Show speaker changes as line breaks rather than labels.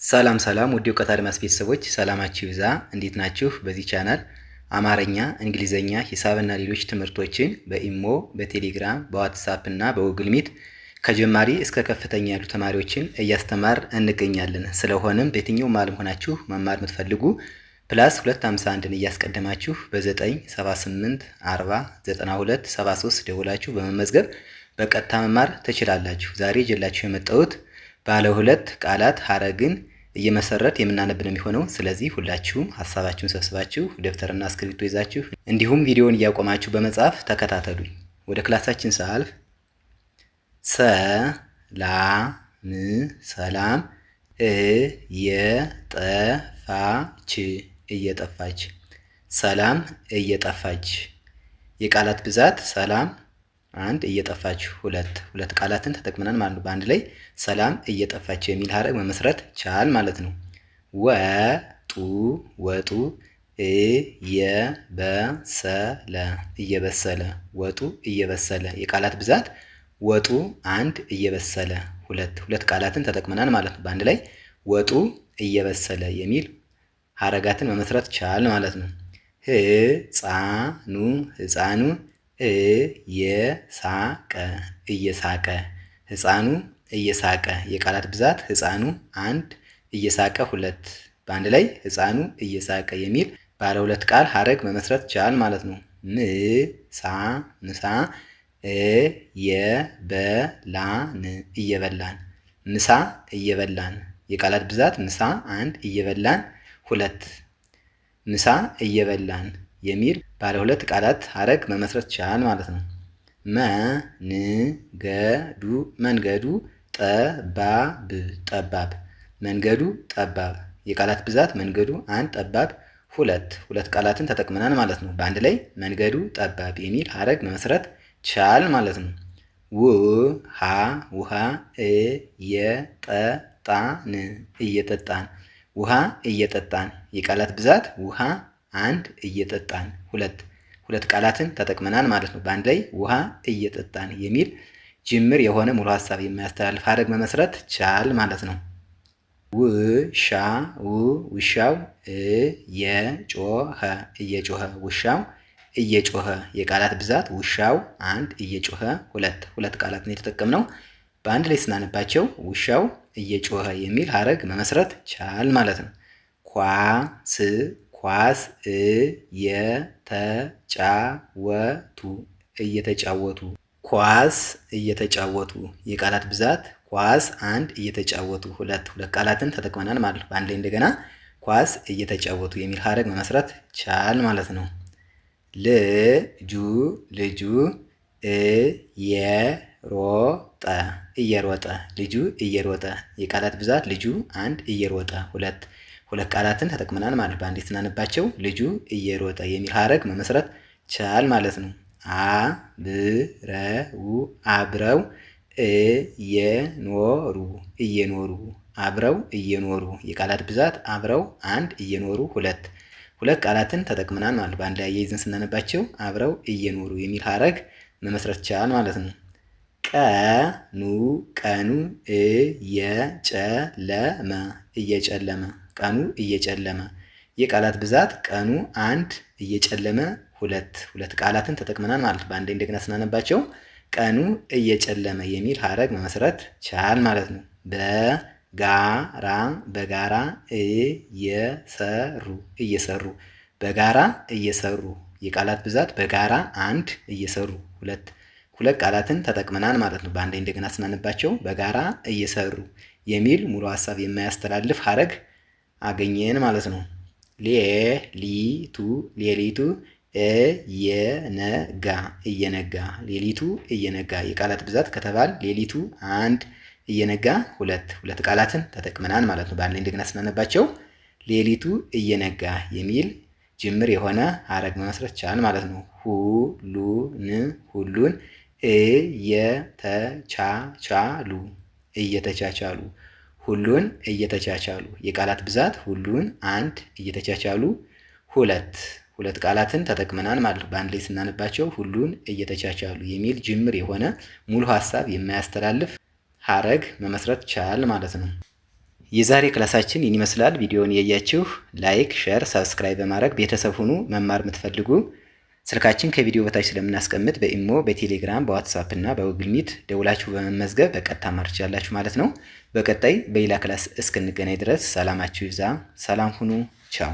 ሰላም ሰላም ውድ የእውቀት አድማስ ቤተሰቦች ሰላማችሁ ይብዛ። እንዴት ናችሁ? በዚህ ቻናል አማርኛ፣ እንግሊዘኛ፣ ሂሳብና ሌሎች ትምህርቶችን በኢሞ፣ በቴሌግራም፣ በዋትሳፕ እና በጉግል ሚት ከጀማሪ እስከ ከፍተኛ ያሉ ተማሪዎችን እያስተማር እንገኛለን። ስለሆነም በየትኛውም ዓለም ሆናችሁ መማር የምትፈልጉ ፕላስ 251ን እያስቀደማችሁ በ978 40 92 73 ደውላችሁ በመመዝገብ በቀጥታ መማር ትችላላችሁ። ዛሬ ይዤላችሁ የመጣሁት ባለ ሁለት ቃላት ሐረግን እየመሰረት የምናነብ ነው የሚሆነው። ስለዚህ ሁላችሁም ሀሳባችሁን ሰብስባችሁ ደብተርና እስክሪብቶ ይዛችሁ እንዲሁም ቪዲዮውን እያቆማችሁ በመጻፍ ተከታተሉኝ። ወደ ክላሳችን ሳልፍ ሰላም እየጠፋች ሰላም እየጠፋች የቃላት ብዛት ሰላም አንድ እየጠፋች ሁለት ቃላትን ተጠቅመናል ማለት ነው። በአንድ ላይ ሰላም እየጠፋች የሚል ሐረግ መመስረት ቻል ማለት ነው። ወጡ እየበሰለ ወጡ እየበሰለ የቃላት ብዛት ወጡ አንድ እየበሰለ ሁለት ቃላትን ተጠቅመናል ማለት ነው። በአንድ ላይ ወጡ እየበሰለ የሚል ሐረጋትን መመስረት ቻል ማለት ነው። ህፃኑ እየሳቀ ህፃኑ እየሳቀ የቃላት ብዛት ህፃኑ አንድ እየሳቀ ሁለት በአንድ ላይ ህፃኑ እየሳቀ የሚል ባለ ሁለት ቃል ሐረግ መመስረት ቻል ማለት ነው። ምሳ እየበላን ምሳ እየበላን የቃላት ብዛት ምሳ አንድ እየበላን ሁለት ምሳ እየበላን የሚል ባለ ሁለት ቃላት ሐረግ መመስረት ቻል ማለት ነው። መንገዱ ጠባብ መንገዱ ጠባብ የቃላት ብዛት መንገዱ አንድ ጠባብ ሁለት ቃላትን ተጠቅመናል ማለት ነው። በአንድ ላይ መንገዱ ጠባብ የሚል ሐረግ መመስረት ቻል ማለት ነው። ውሃ እየጠጣን ውሃ እየጠጣን የቃላት ብዛት ውሃ አንድ እየጠጣን ሁለት ቃላትን ተጠቅመናል ማለት ነው። በአንድ ላይ ውሃ እየጠጣን የሚል ጅምር የሆነ ሙሉ ሀሳብ የሚያስተላልፍ ሐረግ መመስረት ቻል ማለት ነው። ውሻው እየጮኸ ውሻው እየጮኸ የቃላት ብዛት ውሻው አንድ እየጮኸ ሁለት ቃላትን የተጠቀምነው በአንድ ላይ ስናነባቸው ውሻው እየጮኸ የሚል ሐረግ መመስረት ቻል ማለት ነው። ኳስ እየተጫወቱ ኳስ እየተጫወቱ የቃላት ብዛት ኳስ አንድ እየተጫወቱ ሁለት ቃላትን ተጠቅመናል ማለት ነው። በአንድ ላይ እንደገና ኳስ እየተጫወቱ የሚል ሐረግ መመስረት ቻል ማለት ነው። ልጁ እየሮጠ ልጁ እየሮጠ የቃላት ብዛት ልጁ አንድ እየሮጠ ሁለት ቃላትን ተጠቅመናል ማለት በአንድ ስናነባቸው ልጁ እየሮጠ የሚል ሐረግ መመስረት ቻል ማለት ነው። አብረው እየኖሩ አብረው እየኖሩ የቃላት ብዛት አብረው አንድ እየኖሩ ሁለት ቃላትን ተጠቅመናል ማለት በአንድ ላይ አያይዘን ስናነባቸው አብረው እየኖሩ የሚል ሐረግ መመስረት ቻል ማለት ነው። ቀኑ እየጨለመ ቀኑ እየጨለመ የቃላት ብዛት ቀኑ አንድ እየጨለመ ሁለት ቃላትን ተጠቅመናል ማለት በአንድ ላይ እንደገና ስናነባቸው ቀኑ እየጨለመ የሚል ሐረግ መመስረት ቻል ማለት ነው። በጋራ እየሰሩ በጋራ እየሰሩ የቃላት ብዛት በጋራ አንድ እየሰሩ ሁለት ቃላትን ተጠቅመናል ማለት ነው። በአንድ ላይ እንደገና ስናነባቸው በጋራ እየሰሩ የሚል ሙሉ ሀሳብ የማያስተላልፍ ሐረግ አገኘን ማለት ነው። ሌሊቱ እየነጋ ሌሊቱ እየነጋ የቃላት ብዛት ከተባል ሌሊቱ አንድ እየነጋ ሁለት ቃላትን ተጠቅመናል ማለት ነው። በአንድ ላይ እንደገና ስናነባቸው ሌሊቱ እየነጋ የሚል ጅምር የሆነ ሐረግ መመስረት ቻል ማለት ነው። ሁሉን እየተቻቻሉ ሁሉን እየተቻቻሉ የቃላት ብዛት ሁሉን አንድ እየተቻቻሉ ሁለት ቃላትን ተጠቅመናል ማለት ነው። በአንድ ላይ ስናነባቸው ሁሉን እየተቻቻሉ የሚል ጅምር የሆነ ሙሉ ሀሳብ የማያስተላልፍ ሐረግ መመስረት ቻል ማለት ነው። የዛሬ ክላሳችን ይህን ይመስላል። ቪዲዮውን ያያችሁ ላይክ፣ ሼር፣ ሰብስክራይብ በማድረግ ቤተሰብ ሁኑ። መማር የምትፈልጉ ስልካችን ከቪዲዮ በታች ስለምናስቀምጥ በኢሞ፣ በቴሌግራም፣ በዋትሳፕ እና በጉግል ሚት ደውላችሁ በመመዝገብ በቀጥታ ማር ትችላላችሁ ማለት ነው። በቀጣይ በሌላ ክላስ እስክንገናኝ ድረስ ሰላማችሁ ይብዛ። ሰላም ሁኑ። ቻው